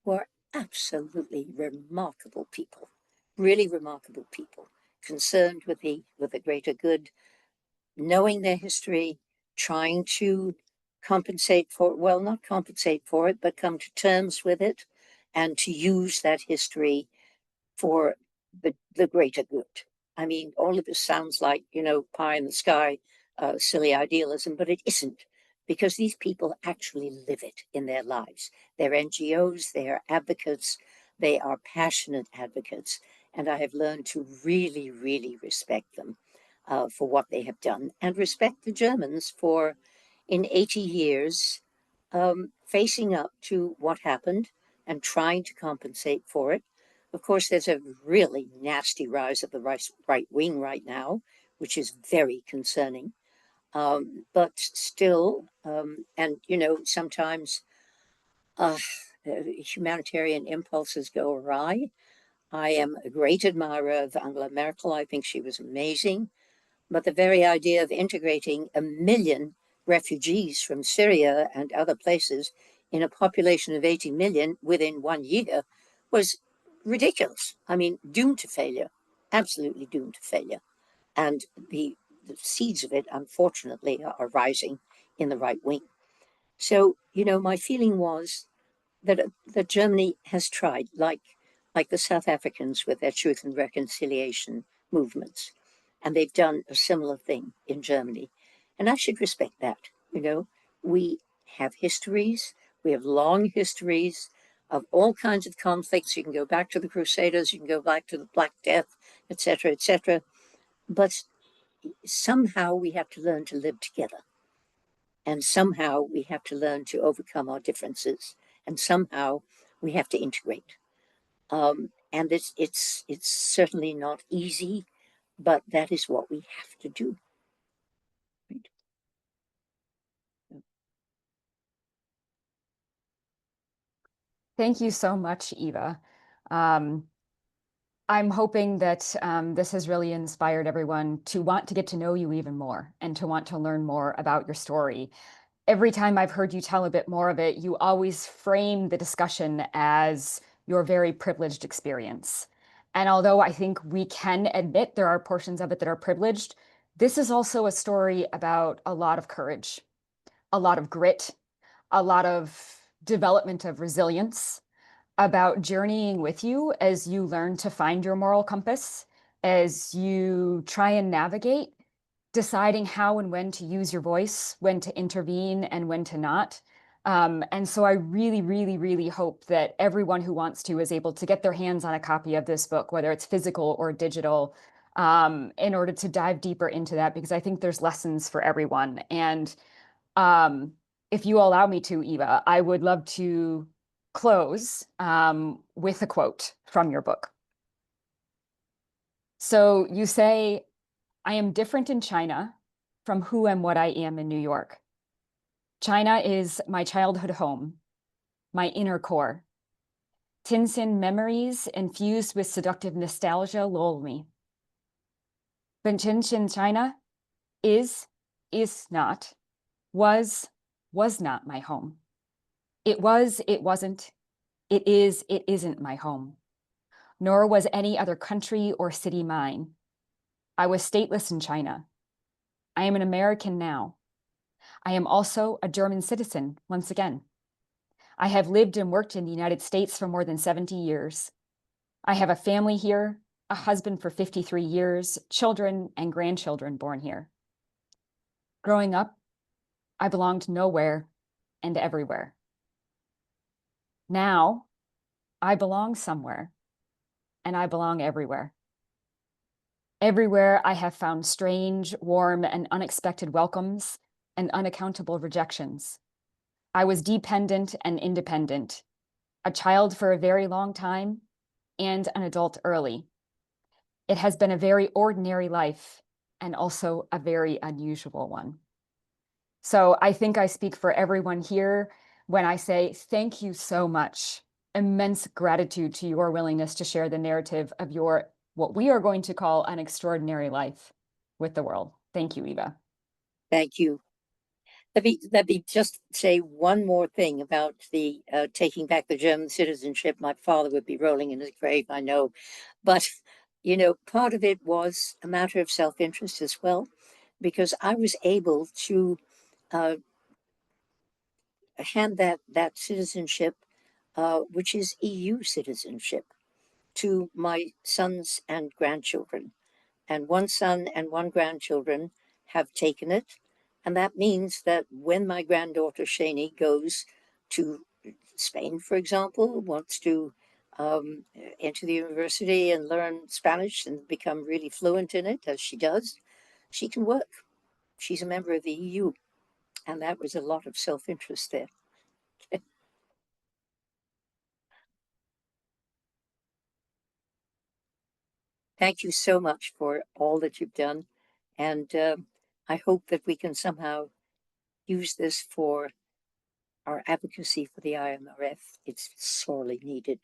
who are absolutely remarkable people, really remarkable people, concerned with the greater good, knowing their history, trying to compensate for, well, not compensate for it, but come to terms with it and to use that history for the greater good. I mean, all of this sounds like, pie in the sky, silly idealism, but it isn't, because these people actually live it in their lives. They're NGOs, they are advocates, they are passionate advocates, and I have learned to really, really respect them for what they have done, and respect the Germans for, in 80 years, facing up to what happened and trying to compensate for it. Of course, there's a really nasty rise of the right wing right now, which is very concerning. But still, and sometimes humanitarian impulses go awry. I am a great admirer of Angela Merkel. I think she was amazing. But the very idea of integrating 1 million refugees from Syria and other places in a population of 80 million within 1 year was ridiculous. I mean, doomed to failure, absolutely doomed to failure. And the seeds of it, unfortunately, are rising in the right wing. So, my feeling was that Germany has tried, like the South Africans with their truth and reconciliation movements, and they've done a similar thing in Germany, and I should respect that. We have histories, we have long histories of all kinds of conflicts. You can go back to the Crusaders, you can go back to the Black Death, etc., etc. But somehow we have to learn to live together. And somehow we have to learn to overcome our differences. And somehow we have to integrate. And it's certainly not easy, but that is what we have to do. Right? Thank you so much, Eva. Um, I'm hoping that this has really inspired everyone to want to get to know you even more and to want to learn more about your story. Every time I've heard you tell a bit more of it, you always frame the discussion as your very privileged experience. And although I think we can admit there are portions of it that are privileged, this is also a story about a lot of courage, a lot of grit, a lot of development of resilience, about journeying with you as you learn to find your moral compass, as you try and navigate, deciding how and when to use your voice, when to intervene and when to not. And so I really, really, really hope that everyone who wants to is able to get their hands on a copy of this book, whether it's physical or digital, in order to dive deeper into that, because I think there's lessons for everyone. And if you allow me to, Eva, I would love to close with a quote from your book. So you say, I am different in China from who and what I am in New York. China is my childhood home, my inner core. Tinsin memories infused with seductive nostalgia lull me. But Tinsin China is not, was not my home. It was, it wasn't, it is, it isn't my home. Nor was any other country or city mine. I was stateless in China. I am an American now. I am also a German citizen, once again. I have lived and worked in the United States for more than 70 years. I have a family here, a husband for 53 years, children and grandchildren born here. Growing up, I belonged nowhere and everywhere. Now, I belong somewhere, and I belong everywhere. Everywhere I have found strange, warm, and unexpected welcomes and unaccountable rejections. I was dependent and independent, a child for a very long time, and an adult early. It has been a very ordinary life and also a very unusual one. So I think I speak for everyone here when I say thank you so much. Immense gratitude to your willingness to share the narrative of your, what we are going to call an extraordinary life with the world. Thank you, Eva. Thank you. Let me just say one more thing about the taking back the German citizenship. My father would be rolling in his grave, I know. But, you know, part of it was a matter of self-interest as well, because I was able to hand that citizenship, which is EU citizenship, to my sons and grandchildren. And one son and one grandchildren have taken it. And that means that when my granddaughter Shani goes to Spain, for example, wants to enter the university and learn Spanish and become really fluent in it, as she does, she can work. She's a member of the EU. And that was a lot of self-interest there. Thank you so much for all that you've done. And I hope that we can somehow use this for our advocacy for the IMRF. It's sorely needed.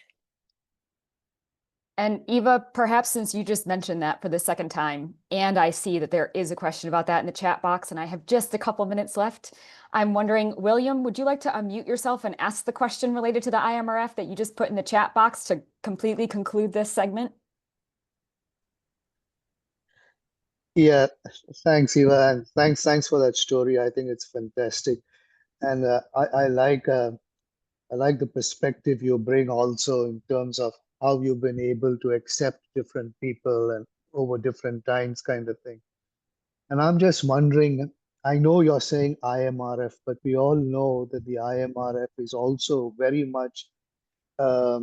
And Eva, perhaps since you just mentioned that for the second time, and I see that there is a question about that in the chat box, and I have just a couple minutes left, I'm wondering, William, would you like to unmute yourself and ask the question related to the IMRF that you just put in the chat box to completely conclude this segment? Yeah, thanks, Eva, and thanks for that story. I think it's fantastic, and I like the perspective you bring also in terms of how you've been able to accept different people and over different times, kind of thing. And I'm just wondering. I know you're saying IMRF, but we all know that the IMRF is also very much a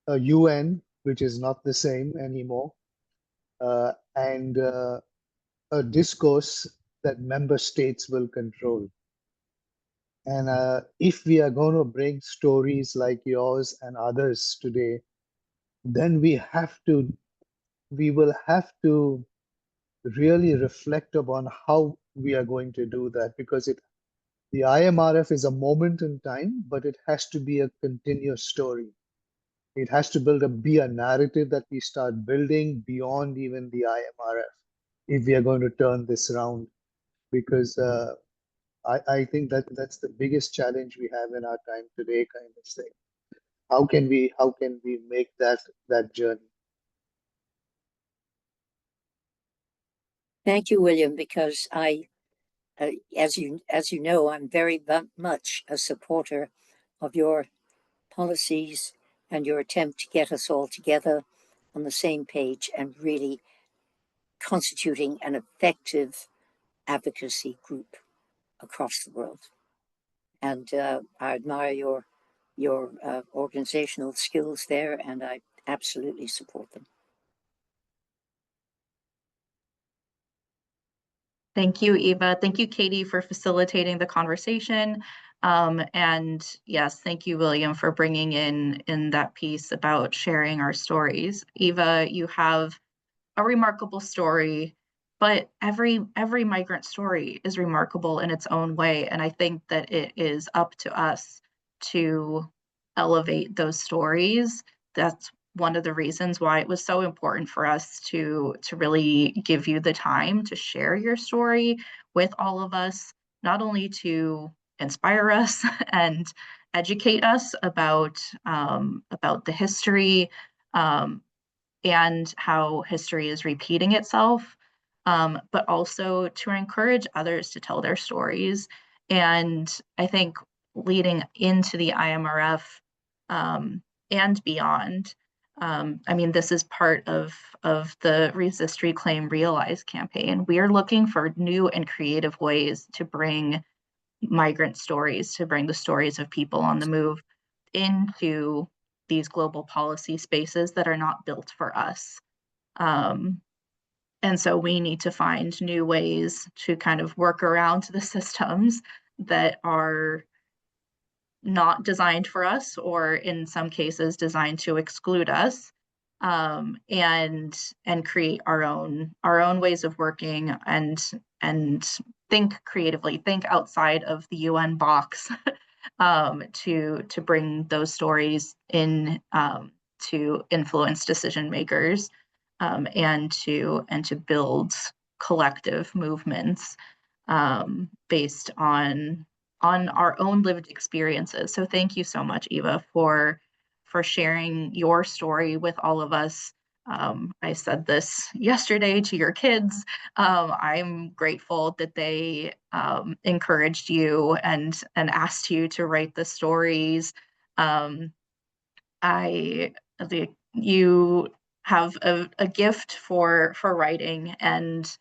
UN, which is not the same anymore, and a discourse that member states will control. And if we are going to bring stories like yours and others today, then we will have to really reflect upon how we are going to do that, because the IMRF is a moment in time, but it has to be a continuous story. It has to be a narrative that we start building beyond even the IMRF if we are going to turn this around. Because I think that that's the biggest challenge we have in our time today, kind of thing. How can we make that journey? Thank you, William, because as you know, I'm very much a supporter of your policies and your attempt to get us all together on the same page and really constituting an effective advocacy group across the world. And I admire your organizational skills there, and I absolutely support them. Thank you, Eva. Thank you, Katie, for facilitating the conversation. And yes, thank you, William, for bringing in that piece about sharing our stories. Eva, you have a remarkable story, but every migrant story is remarkable in its own way. And I think that it is up to us to elevate those stories. That's one of the reasons why it was so important for us to really give you the time to share your story with all of us, not only to inspire us and educate us about the history, and how history is repeating itself, but also to encourage others to tell their stories. And I think leading into the IMRF, and beyond, I mean, this is part of the Resist, Reclaim, Realize campaign. We are looking for new and creative ways to bring migrant stories, to bring the stories of people on the move into these global policy spaces that are not built for us. And so we need to find new ways to kind of work around the systems that are not designed for us, or in some cases designed to exclude us, and create our own ways of working, and think creatively, think outside of the UN box, to bring those stories in, to influence decision makers, and to build collective movements, based on our own lived experiences. So thank you so much, Eva, for sharing your story with all of us. I said this yesterday to your kids. I'm grateful that they encouraged you and asked you to write the stories. Um, you have a gift for writing, and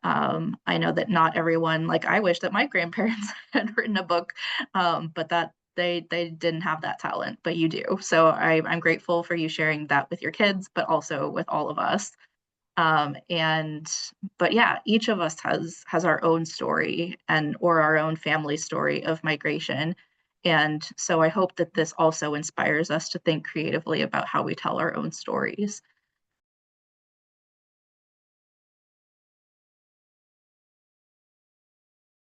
I know that not everyone, like I wish that my grandparents had written a book, but that they didn't have that talent, but you do. So I'm grateful for you sharing that with your kids, but also with all of us. But yeah, each of us has our own story, or our own family story of migration. And so I hope that this also inspires us to think creatively about how we tell our own stories.